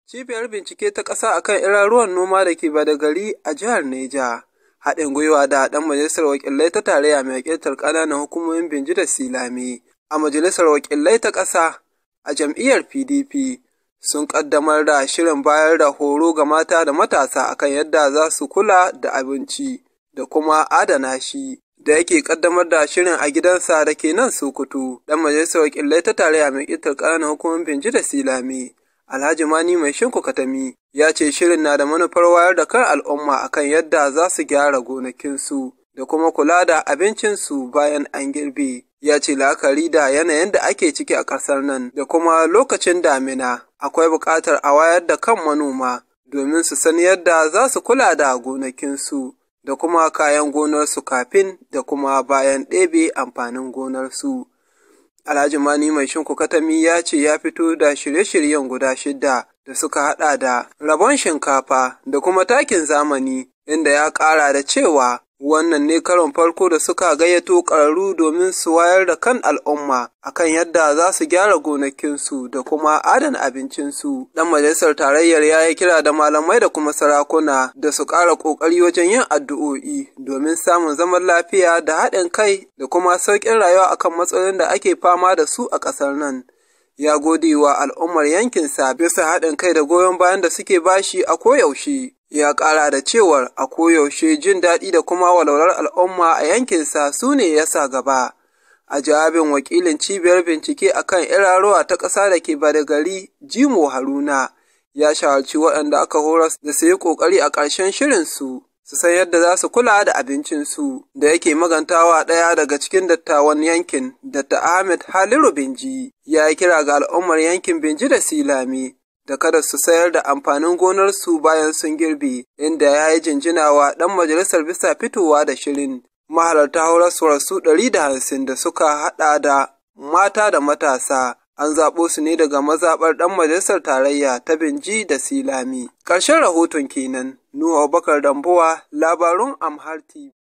Cibiyar bincike ta ƙasa akan iraruwan noma da ke Badagari a jihar Neja, haɗin gwiwa da ɗan majalisar wakilai ta tarayya mai wakiltar ƙananan hukumomin Binji da Silame a majalisar wakilai ta ƙasa a jam'iyyar PDP sun ƙaddamar da shirin bayar da horo ga mata da matasa akan yadda za su kula da abinci da kuma adana shi. Da yake ƙaddamar da shirin a gidansa da ke nan Sokoto, ɗan majalisar wakilai ta tarayya mai wakiltar ƙananan hukumomin Binji da Silame Alhaji Maishinko Katami ya ce shirin na da manufar wayar da kan al'umma akan yadda za su gyara gonakinsu da kuma kula da abincinsu bayan an girbe. Ya ce la'akari da yanayin da ake ciki a ƙasar nan da kuma lokacin damina akwai buƙatar a wayar da kan manoma domin su san yadda za su kula da gonakinsu da kuma kayan gonarsu kafin da kuma bayan ɗebe amfanin gonarsu. Alhaji Maishinko Katami ya ce ya fito da shirye-shiryen guda 6 da suka haɗa da rabon shinkafa da kuma takin zamani, inda ya ƙara da cewa wannan ne karon farko da suka gayyato ƙwararru domin su wayar da kan al'umma akan yadda za su gyara gonakinsu da kuma adana abincinsu. Ɗan majalisar tarayyar ya yi kira da malamai da kuma sarakuna da su ƙara ƙoƙari wajen yin addu'o'i domin samun zaman lafiya da haɗin kai da kuma sauƙin rayuwa akan matsalolin da ake fama da su a ƙasar nan. Ya gode wa al'ummar yankinsa bisa haɗin kai da goyon bayan da suke bashi a koyaushe. Ya ƙara da cewar a koyaushe jin daɗi da kuma walwalar al'umma a yankinsa su ne ya sa gaba. A jawabin wakilin cibiyar bincike akan iraruwa ta ƙasa da ke Badagari, Jimo Haruna, ya shawarci waɗanda aka horas da su yi ƙoƙari a ƙarshen shirinsu su san yadda za su kula da abincinsu. Da yake magantawa ɗaya daga cikin dattawan yankin, Dr. Ahmed Haliru Binji, ya yi kira ga al'ummar yankin Binji da Silame da kada su sayar da amfanin gonarsu bayan sun girbe, inda ya yi jinjina wa ɗan majalisar bisa fitowa da shirin. Mahalarta horaswar su 150 da suka haɗa da mata da matasa, an zaɓo su ne daga mazaɓar ɗan majalisar tarayya ta Binji da Silame. Ƙarshen rahoton kenan, Nuhu Abubakar Dambuwa, labarun Amhar TV.